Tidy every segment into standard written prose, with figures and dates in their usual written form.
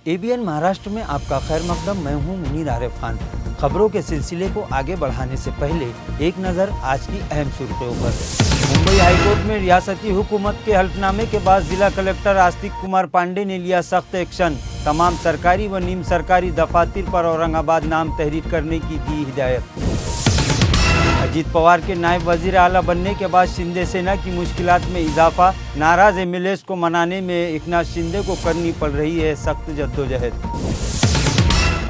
ABN Maharashtra में आपका खैर मकदम। मैं हूं मुनीर आरिफ खान। खबरों के सिलसिले को आगे बढ़ाने से पहले एक नज़र आज की अहम सुर्खियों पर। मुंबई हाईकोर्ट में रियासती हुकूमत के हल्फनामे के बाद जिला कलेक्टर आस्तिक कुमार पांडे ने लिया सख्त एक्शन। तमाम सरकारी व निम सरकारी दफातर पर औरंगाबाद नाम तहरीर करने की दी हिदायत। अजीत पवार के नायब वजीर आला बनने के बाद शिंदे सेना की मुश्किलात में इजाफा। नाराज एमएलएस को मनाने में एकनाथ शिंदे को करनी पड़ रही है सख्त जद्दोजहद।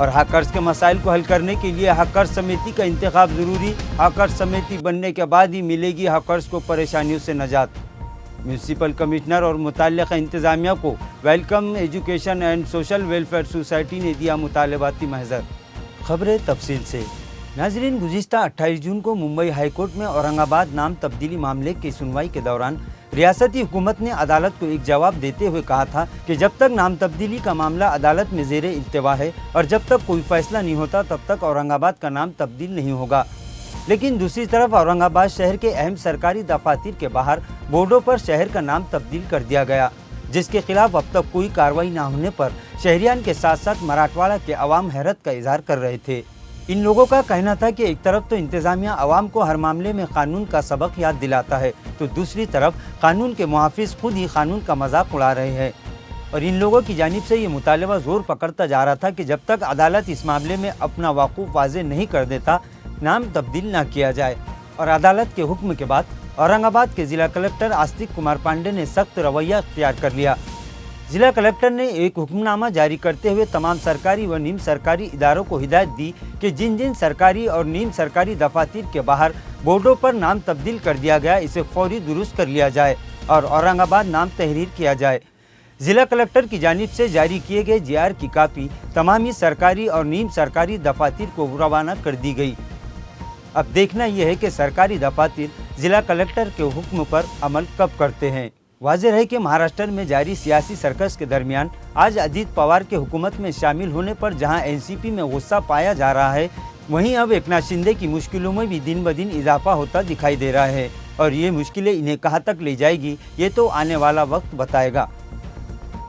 और हैकर्स के मसाइल को हल करने के लिए हैकर्स समिति का इंतखाब जरूरी। हैकर्स समिति बनने के बाद ही मिलेगी हैकर्स को परेशानियों से नजात। म्यूनसिपल कमिश्नर और मुतल्लिका इंतजामिया को welcome education and social welfare society ने दिया मुतालबाती महजर। खबरें तफसील से। नाजरीन, गुज़िश्ता 28 जून को मुंबई हाईकोर्ट में औरंगाबाद नाम तब्दीली मामले की सुनवाई के दौरान रियासती हुकूमत ने अदालत को एक जवाब देते हुए कहा था कि जब तक नाम तब्दीली का मामला अदालत में ज़ेरे इल्तिवा है और जब तक कोई फैसला नहीं होता तब तक औरंगाबाद का नाम तब्दील नहीं होगा। लेकिन दूसरी तरफ औरंगाबाद शहर के अहम सरकारी दफातर के बाहर बोर्डों पर शहर का नाम तब्दील कर दिया गया, जिसके खिलाफ अब तक कोई कार्रवाई न होने पर शहरियान के साथ साथ मराठवाड़ा के अवाम हैरत का इजहार कर रहे थे। इन लोगों का कहना था कि एक तरफ तो इंतजामिया अवाम को हर मामले में कानून का सबक याद दिलाता है, तो दूसरी तरफ कानून के मुहाफिज खुद ही कानून का मजाक उड़ा रहे हैं। और इन लोगों की जानिब से ये मुतालबा जोर पकड़ता जा रहा था कि जब तक अदालत इस मामले में अपना वाकूफ वाज़े नहीं कर देता, नाम तब्दील न किया जाए। और अदालत के हुक्म के बाद औरंगाबाद के जिला कलेक्टर आस्तिक कुमार पांडे ने सख्त रवैया इख्तियार कर लिया। जिला कलेक्टर ने एक हुक्मनामा जारी करते हुए तमाम सरकारी व निम सरकारी इदारों को हिदायत दी कि जिन जिन सरकारी और निम सरकारी दफातर के बाहर बोर्डों पर नाम तब्दील कर दिया गया, इसे फौरी दुरुस्त कर लिया जाए और औरंगाबाद नाम तहरीर किया जाए। जिला कलेक्टर की जानिब से जारी किए गए जीआर की कापी तमाम ही सरकारी और निम सरकारी दफातर को रवाना कर दी गई। अब देखना यह है कि सरकारी दफातर जिला कलेक्टर के हुक्म पर अमल कब करते हैं। वाज़ेह है कि महाराष्ट्र में जारी सियासी सर्कस के दरमियान आज अजीत पवार के हुकूमत में शामिल होने पर जहां एनसीपी में गुस्सा पाया जा रहा है, वहीं अब एकनाथ शिंदे की मुश्किलों में भी दिन ब दिन इजाफा होता दिखाई दे रहा है। और ये मुश्किलें इन्हें कहां तक ले जाएगी, ये तो आने वाला वक्त बताएगा।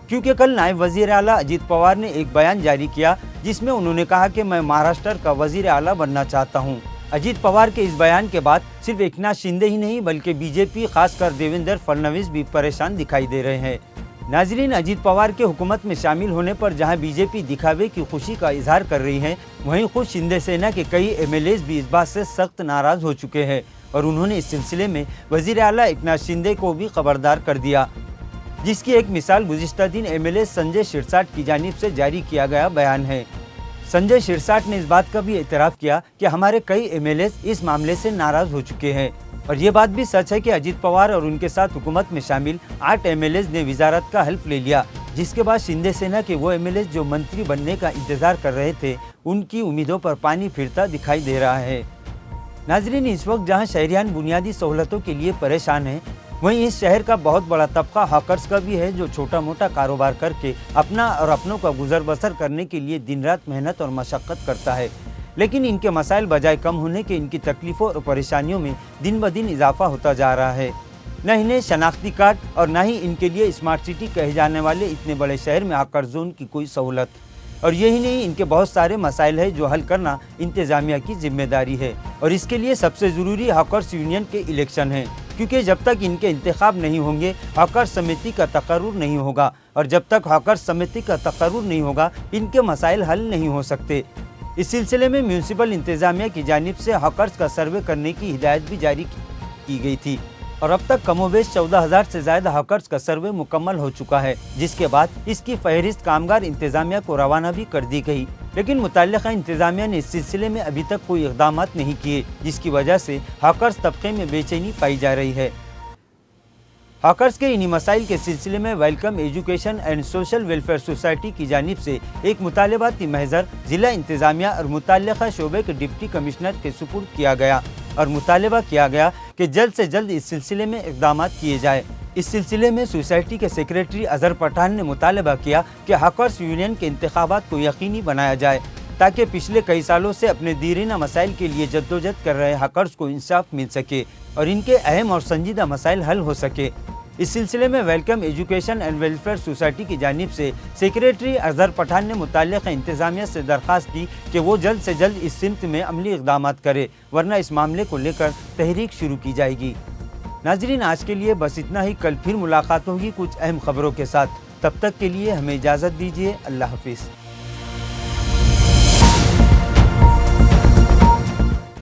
क्योंकि कल नायब वजीर आला अजीत पवार ने एक बयान जारी किया जिसमें उन्होंने कहा कि मैं महाराष्ट्र का वजीर आला बनना चाहता हूँ। अजीत पवार के इस बयान के बाद सिर्फ एकनाथ शिंदे ही नहीं बल्कि बीजेपी खासकर देवेंद्र फडणवीस भी परेशान दिखाई दे रहे हैं। नाजरीन, अजीत पवार के हुकूमत में शामिल होने पर जहां बीजेपी दिखावे की खुशी का इजहार कर रही है, वहीं खुद शिंदे सेना के कई एमएलएस भी इस बात से सख्त नाराज हो चुके हैं और उन्होंने इस सिलसिले में वजीर आला एकनाथ शिंदे को भी खबरदार कर दिया, जिसकी एक मिसाल गुज़िश्ता दिन एमएलए संजय शिरसाट की जानिब से जारी किया गया बयान है। संजय शिरसाट ने इस बात का भी एतराफ़ किया कि हमारे कई एमएलए इस मामले से नाराज हो चुके हैं। और ये बात भी सच है कि अजीत पवार और उनके साथ हुकूमत में शामिल 8 एमएलए ने वजारत का हल्फ ले लिया, जिसके बाद शिंदे सेना के वो एमएलए जो मंत्री बनने का इंतजार कर रहे थे, उनकी उम्मीदों पर पानी फिरता दिखाई दे रहा है। नाजरीन, इस वक्त जहाँ शहरियान बुनियादी सहूलतों के लिए परेशान हैं, वहीं इस शहर का बहुत बड़ा तबका हॉकर्स का भी है, जो छोटा मोटा कारोबार करके अपना और अपनों का गुजर बसर करने के लिए दिन रात मेहनत और मशक्क़त करता है। लेकिन इनके मसाइल बजाय कम होने के इनकी तकलीफ़ों और परेशानियों में दिन ब दिन इजाफा होता जा रहा है। न इन्हें शनाख्ती कार्ड और न ही इनके लिए स्मार्ट सिटी कहे जाने वाले इतने बड़े शहर में हॉकर जोन की कोई सहूलत। और यही नहीं, इनके बहुत सारे मसाइल है जो हल करना इंतज़ामिया की जिम्मेदारी है। और इसके लिए सबसे ज़रूरी हॉकर्स यूनियन के इलेक्शन है, क्योंकि जब तक इनके इंतखाब नहीं होंगे हॉकर्स समिति का तकर्रुर नहीं होगा, और जब तक हॉकर्स समिति का तकर्रुर नहीं होगा इनके मसाइल हल नहीं हो सकते। इस सिलसिले में म्यूनसिपल इंतजामिया की जानिब से हॉकर्स का सर्वे करने की हिदायत भी जारी की गई थी और अब तक कमोबेश 14,000 से ज़्यादा हॉकर्स का सर्वे मुकम्मल हो चुका है, जिसके बाद इसकी फहरिस्त कामगार इंतजामिया को रवाना भी कर दी गई। लेकिन मुतल्लिका इंतजामिया ने इस सिलसिले में अभी तक कोई इक़दाम नहीं किए, जिसकी वजह से हॉकर्स तबके में बेचैनी पाई जा रही है। हॉकर्स के इन्हीं मसाइल के सिलसिले में welcome education and social welfare society की जानिब से एक मुतालबाती महजर जिला इंतजामिया और मुतल्लिका शोबे के डिप्टी कमिश्नर के सुपुर्द किया गया और मुतालबा किया गया कि जल्द से जल्द इस सिलसिले में इक़दाम किए जाए। इस सिलसिले में सोसाइटी के सेक्रेटरी अजहर पठान ने मुतालबा किया कि हॉकर्स यूनियन के इंतखाबात को यकीनी बनाया जाए, ताकि पिछले कई सालों से अपने दीरीना मसाइल के लिए जद्दोजहद कर रहे हॉकर्स को इंसाफ मिल सके और इनके अहम और संजीदा मसाइल हल हो सके। इस सिलसिले में welcome education and welfare society की जानिब से सेक्रेटरी अजहर पठान ने मुताल्लिक़ इंतज़ामिया से दरख्वास्त की कि वो जल्द से जल्द इस सिमत में अमली इक़दाम करे, वरना इस मामले को लेकर तहरीक शुरू की जाएगी। नाज़रीन, आज के लिए बस इतना ही। कल फिर मुलाकात होगी कुछ अहम खबरों के साथ। तब तक के लिए हमें इजाज़त दीजिए। अल्लाह हाफ़िज़।